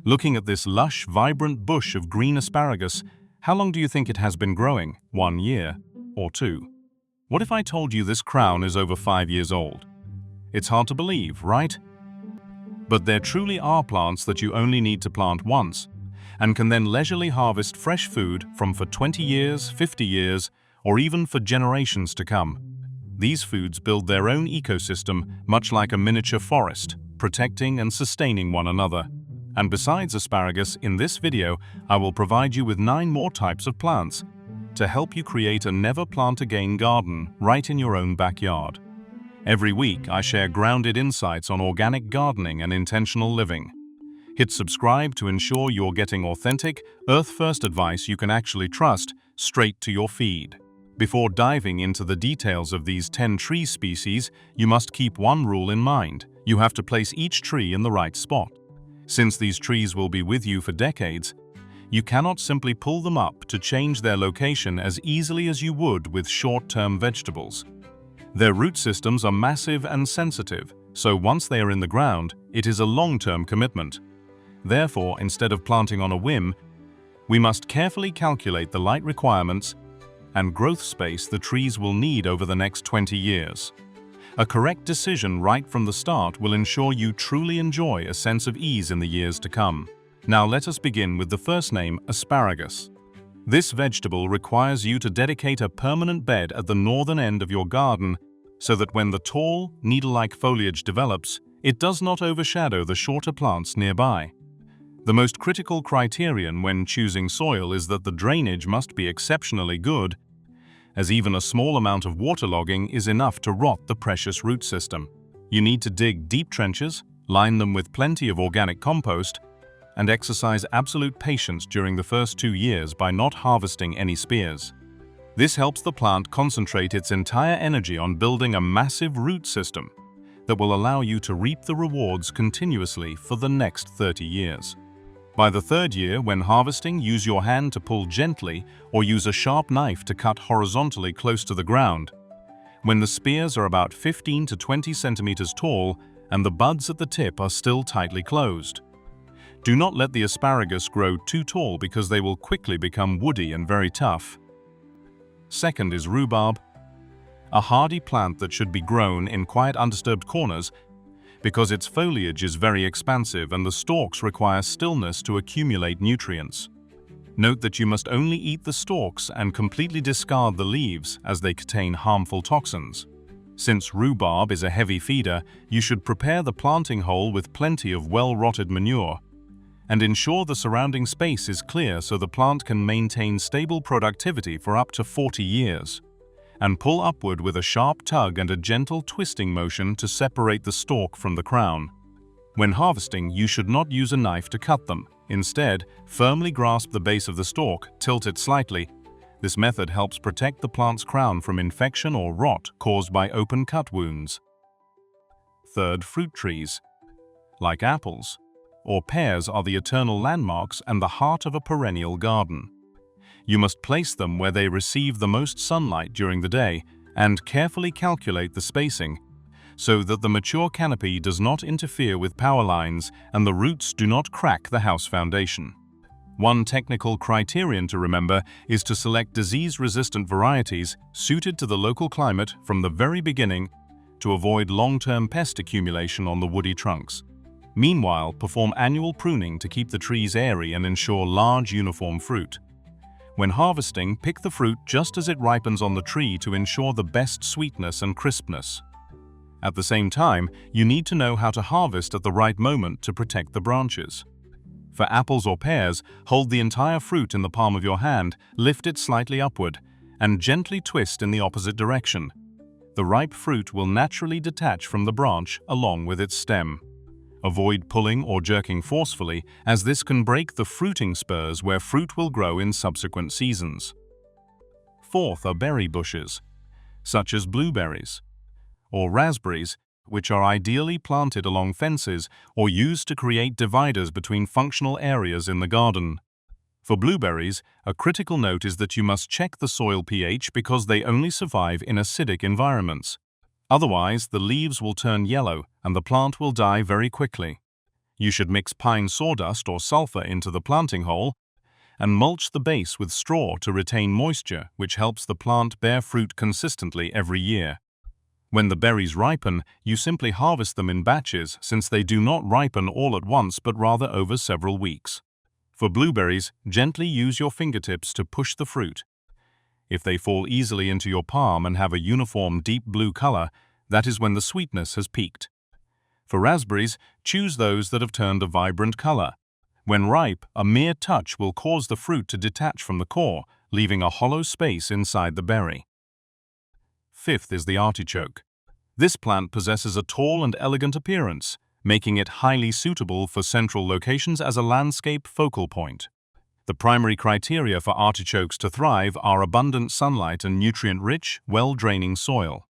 Looking at this lush, vibrant bush of green asparagus, how long do you think it has been growing? 1 year? Or 2? What if I told you this crown is over 5 years old? It's hard to believe, right? But there truly are plants that you only need to plant once, and can then leisurely harvest fresh food from for 20 years, 50 years, or even for generations to come. These foods build their own ecosystem, much like a miniature forest, protecting and sustaining one another. And besides asparagus, in this video, I will provide you with 9 more types of plants to help you create a never-plant-again garden right in your own backyard. Every week, I share grounded insights on organic gardening and intentional living. Hit subscribe to ensure you're getting authentic, earth-first advice you can actually trust straight to your feed. Before diving into the details of these 10 tree species, you must keep one rule in mind. You have to place each tree in the right spot. Since these trees will be with you for decades, you cannot simply pull them up to change their location as easily as you would with short-term vegetables. Their root systems are massive and sensitive, so once they are in the ground, it is a long-term commitment. Therefore, instead of planting on a whim, we must carefully calculate the light requirements and growth space the trees will need over the next 20 years. A correct decision right from the start will ensure you truly enjoy a sense of ease in the years to come. Now let us begin with the first name, asparagus. This vegetable requires you to dedicate a permanent bed at the northern end of your garden so that when the tall, needle-like foliage develops, it does not overshadow the shorter plants nearby. The most critical criterion when choosing soil is that the drainage must be exceptionally good, as even a small amount of waterlogging is enough to rot the precious root system. You need to dig deep trenches, line them with plenty of organic compost, and exercise absolute patience during the first 2 years by not harvesting any spears. This helps the plant concentrate its entire energy on building a massive root system that will allow you to reap the rewards continuously for the next 30 years. By the 3rd year, when harvesting, use your hand to pull gently or use a sharp knife to cut horizontally close to the ground. When the spears are about 15 to 20 centimeters tall and the buds at the tip are still tightly closed. Do not let the asparagus grow too tall because they will quickly become woody and very tough. Second is rhubarb, a hardy plant that should be grown in quiet, undisturbed corners because its foliage is very expansive and the stalks require stillness to accumulate nutrients. Note that you must only eat the stalks and completely discard the leaves as they contain harmful toxins. Since rhubarb is a heavy feeder, you should prepare the planting hole with plenty of well-rotted manure and ensure the surrounding space is clear so the plant can maintain stable productivity for up to 40 years. And pull upward with a sharp tug and a gentle twisting motion to separate the stalk from the crown. When harvesting, you should not use a knife to cut them. Instead, firmly grasp the base of the stalk, tilt it slightly. This method helps protect the plant's crown from infection or rot caused by open cut wounds. Third, fruit trees. Like apples or pears are the eternal landmarks and the heart of a perennial garden. You must place them where they receive the most sunlight during the day and carefully calculate the spacing so that the mature canopy does not interfere with power lines and the roots do not crack the house foundation. One technical criterion to remember is to select disease-resistant varieties suited to the local climate from the very beginning to avoid long-term pest accumulation on the woody trunks. Meanwhile, perform annual pruning to keep the trees airy and ensure large, uniform fruit. When harvesting, pick the fruit just as it ripens on the tree to ensure the best sweetness and crispness. At the same time, you need to know how to harvest at the right moment to protect the branches. For apples or pears, hold the entire fruit in the palm of your hand, lift it slightly upward, and gently twist in the opposite direction. The ripe fruit will naturally detach from the branch along with its stem. Avoid pulling or jerking forcefully, as this can break the fruiting spurs where fruit will grow in subsequent seasons. Fourth are berry bushes, such as blueberries or raspberries, which are ideally planted along fences or used to create dividers between functional areas in the garden. For blueberries, a critical note is that you must check the soil pH because they only survive in acidic environments. Otherwise, the leaves will turn yellow and the plant will die very quickly. You should mix pine sawdust or sulfur into the planting hole and mulch the base with straw to retain moisture, which helps the plant bear fruit consistently every year. When the berries ripen, you simply harvest them in batches since they do not ripen all at once but rather over several weeks. For blueberries, gently use your fingertips to push the fruit. If they fall easily into your palm and have a uniform deep blue color, that is when the sweetness has peaked. For raspberries, choose those that have turned a vibrant color. When ripe, a mere touch will cause the fruit to detach from the core, leaving a hollow space inside the berry. Fifth is the artichoke. This plant possesses a tall and elegant appearance, making it highly suitable for central locations as a landscape focal point. The primary criteria for artichokes to thrive are abundant sunlight and nutrient-rich, well-draining soil.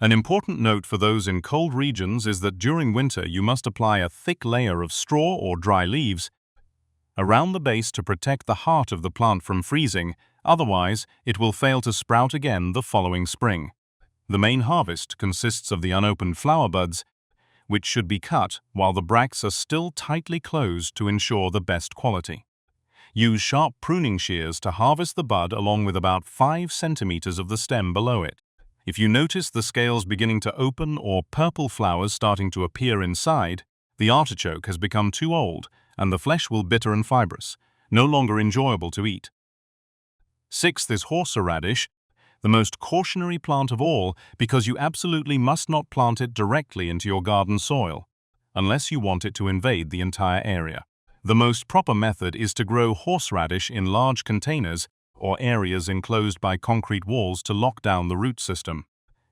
An important note for those in cold regions is that during winter you must apply a thick layer of straw or dry leaves around the base to protect the heart of the plant from freezing, otherwise it will fail to sprout again the following spring. The main harvest consists of the unopened flower buds, which should be cut while the bracts are still tightly closed to ensure the best quality. Use sharp pruning shears to harvest the bud along with about 5 centimeters of the stem below it. If you notice the scales beginning to open or purple flowers starting to appear inside, the artichoke has become too old and the flesh will bitter and fibrous, no longer enjoyable to eat. Sixth is horseradish, the most cautionary plant of all because you absolutely must not plant it directly into your garden soil, unless you want it to invade the entire area. The most proper method is to grow horseradish in large containers or areas enclosed by concrete walls to lock down the root system.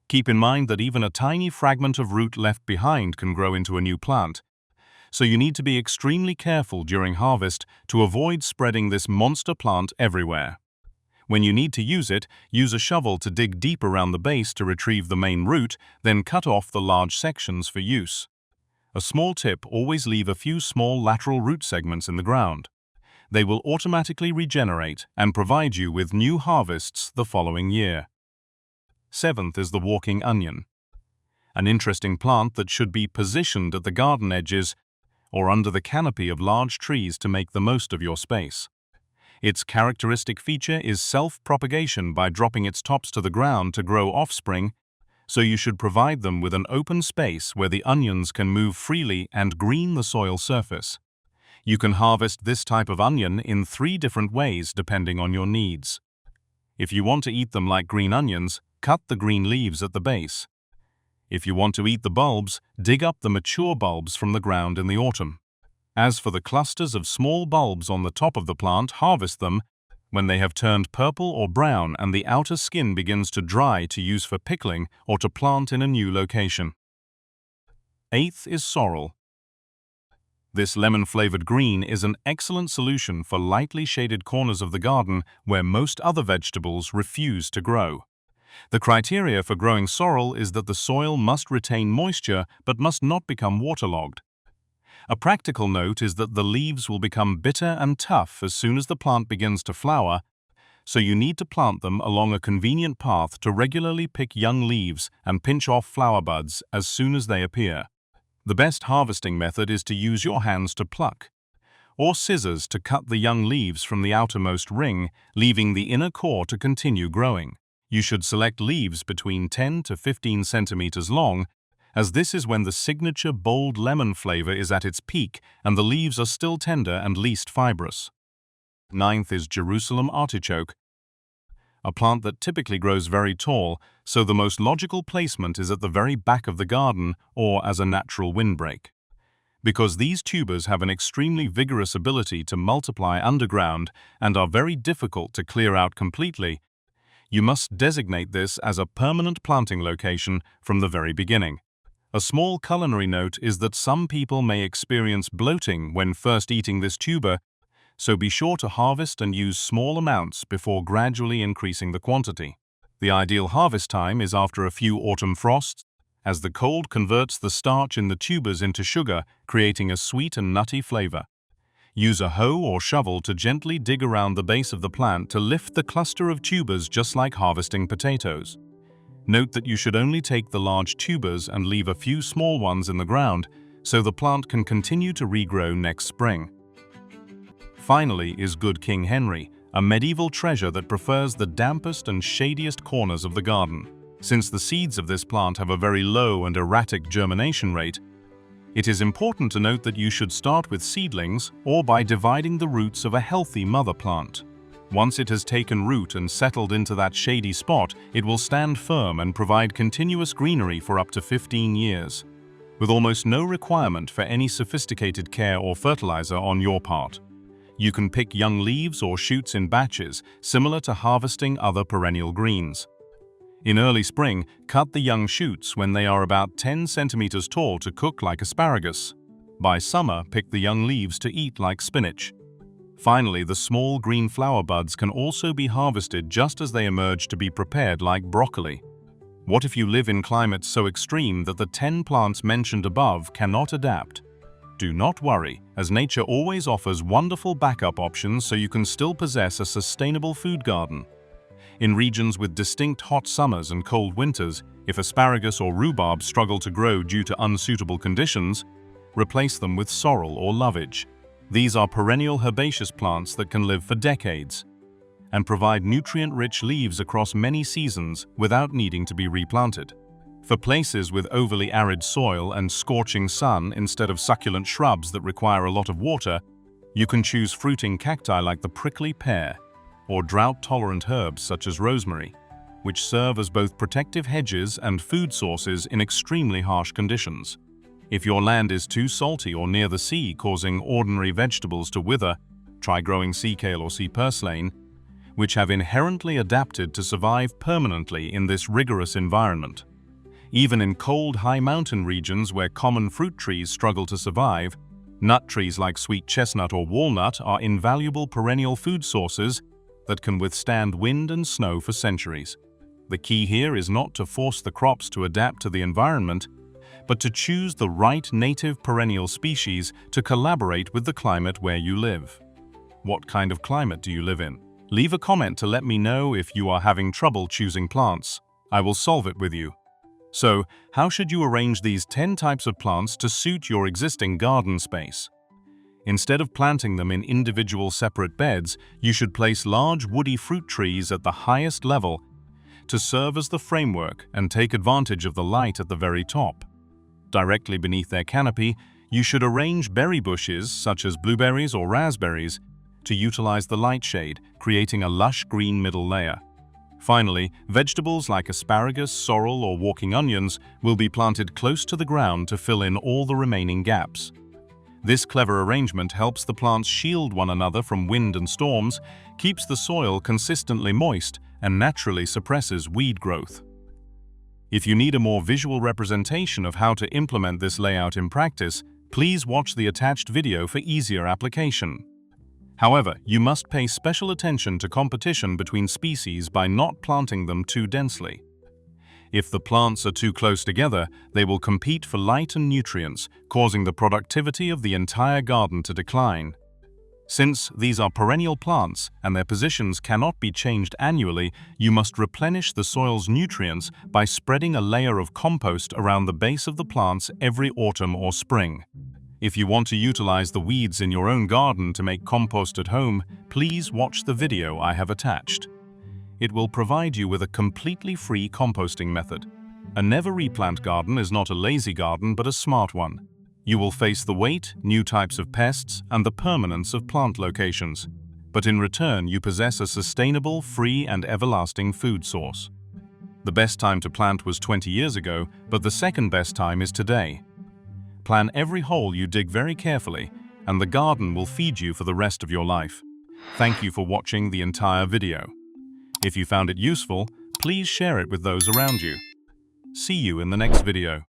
Keep in mind that even a tiny fragment of root left behind can grow into a new plant, so you need to be extremely careful during harvest to avoid spreading this monster plant everywhere. When you need to use it, use a shovel to dig deep around the base to retrieve the main root, then cut off the large sections for use. A small tip: always leave a few small lateral root segments in the ground. They will automatically regenerate and provide you with new harvests the following year. Seventh is the walking onion. An interesting plant that should be positioned at the garden edges or under the canopy of large trees to make the most of your space. Its characteristic feature is self-propagation by dropping its tops to the ground to grow offspring, so you should provide them with an open space where the onions can move freely and green the soil surface. You can harvest this type of onion in 3 different ways depending on your needs. If you want to eat them like green onions, cut the green leaves at the base. If you want to eat the bulbs, dig up the mature bulbs from the ground in the autumn. As for the clusters of small bulbs on the top of the plant, harvest them when they have turned purple or brown and the outer skin begins to dry to use for pickling or to plant in a new location. Eighth is sorrel. This lemon-flavored green is an excellent solution for lightly shaded corners of the garden where most other vegetables refuse to grow. The criteria for growing sorrel is that the soil must retain moisture but must not become waterlogged. A practical note is that the leaves will become bitter and tough as soon as the plant begins to flower, so you need to plant them along a convenient path to regularly pick young leaves and pinch off flower buds as soon as they appear. The best harvesting method is to use your hands to pluck, or scissors to cut the young leaves from the outermost ring, leaving the inner core to continue growing. You should select leaves between 10 to 15 centimeters long, as this is when the signature bold lemon flavor is at its peak and the leaves are still tender and least fibrous. Ninth is Jerusalem artichoke, a plant that typically grows very tall, so the most logical placement is at the very back of the garden or as a natural windbreak. Because these tubers have an extremely vigorous ability to multiply underground and are very difficult to clear out completely, you must designate this as a permanent planting location from the very beginning. A small culinary note is that some people may experience bloating when first eating this tuber, so be sure to harvest and use small amounts before gradually increasing the quantity. The ideal harvest time is after a few autumn frosts, as the cold converts the starch in the tubers into sugar, creating a sweet and nutty flavor. Use a hoe or shovel to gently dig around the base of the plant to lift the cluster of tubers just like harvesting potatoes. Note that you should only take the large tubers and leave a few small ones in the ground so the plant can continue to regrow next spring. Finally is Good King Henry, a medieval treasure that prefers the dampest and shadiest corners of the garden. Since the seeds of this plant have a very low and erratic germination rate, it is important to note that you should start with seedlings or by dividing the roots of a healthy mother plant. Once it has taken root and settled into that shady spot, it will stand firm and provide continuous greenery for up to 15 years, with almost no requirement for any sophisticated care or fertilizer on your part. You can pick young leaves or shoots in batches, similar to harvesting other perennial greens. In early spring, cut the young shoots when they are about 10 centimeters tall to cook like asparagus. By summer, pick the young leaves to eat like spinach. Finally, the small green flower buds can also be harvested just as they emerge to be prepared like broccoli. What if you live in climates so extreme that the 10 plants mentioned above cannot adapt? Do not worry, as nature always offers wonderful backup options so you can still possess a sustainable food garden. In regions with distinct hot summers and cold winters, if asparagus or rhubarb struggle to grow due to unsuitable conditions, replace them with sorrel or lovage. These are perennial herbaceous plants that can live for decades and provide nutrient-rich leaves across many seasons without needing to be replanted. For places with overly arid soil and scorching sun instead of succulent shrubs that require a lot of water, you can choose fruiting cacti like the prickly pear or drought-tolerant herbs such as rosemary, which serve as both protective hedges and food sources in extremely harsh conditions. If your land is too salty or near the sea, causing ordinary vegetables to wither, try growing sea kale or sea purslane, which have inherently adapted to survive permanently in this rigorous environment. Even in cold, high mountain regions where common fruit trees struggle to survive, nut trees like sweet chestnut or walnut are invaluable perennial food sources that can withstand wind and snow for centuries. The key here is not to force the crops to adapt to the environment, but to choose the right native perennial species to collaborate with the climate where you live. What kind of climate do you live in? Leave a comment to let me know if you are having trouble choosing plants. I will solve it with you. So, how should you arrange these 10 types of plants to suit your existing garden space? Instead of planting them in individual separate beds, you should place large woody fruit trees at the highest level to serve as the framework and take advantage of the light at the very top. Directly beneath their canopy, you should arrange berry bushes, such as blueberries or raspberries, to utilize the light shade, creating a lush green middle layer. Finally, vegetables like asparagus, sorrel, or walking onions will be planted close to the ground to fill in all the remaining gaps. This clever arrangement helps the plants shield one another from wind and storms, keeps the soil consistently moist, and naturally suppresses weed growth. If you need a more visual representation of how to implement this layout in practice, please watch the attached video for easier application. However, you must pay special attention to competition between species by not planting them too densely. If the plants are too close together, they will compete for light and nutrients, causing the productivity of the entire garden to decline. Since these are perennial plants and their positions cannot be changed annually, you must replenish the soil's nutrients by spreading a layer of compost around the base of the plants every autumn or spring. If you want to utilize the weeds in your own garden to make compost at home, please watch the video I have attached. It will provide you with a completely free composting method. A never replant garden is not a lazy garden but a smart one. You will face the weight, new types of pests, and the permanence of plant locations. But in return, you possess a sustainable, free, and everlasting food source. The best time to plant was 20 years ago, but the second best time is today. Plan every hole you dig very carefully, and the garden will feed you for the rest of your life. Thank you for watching the entire video. If you found it useful, please share it with those around you. See you in the next video.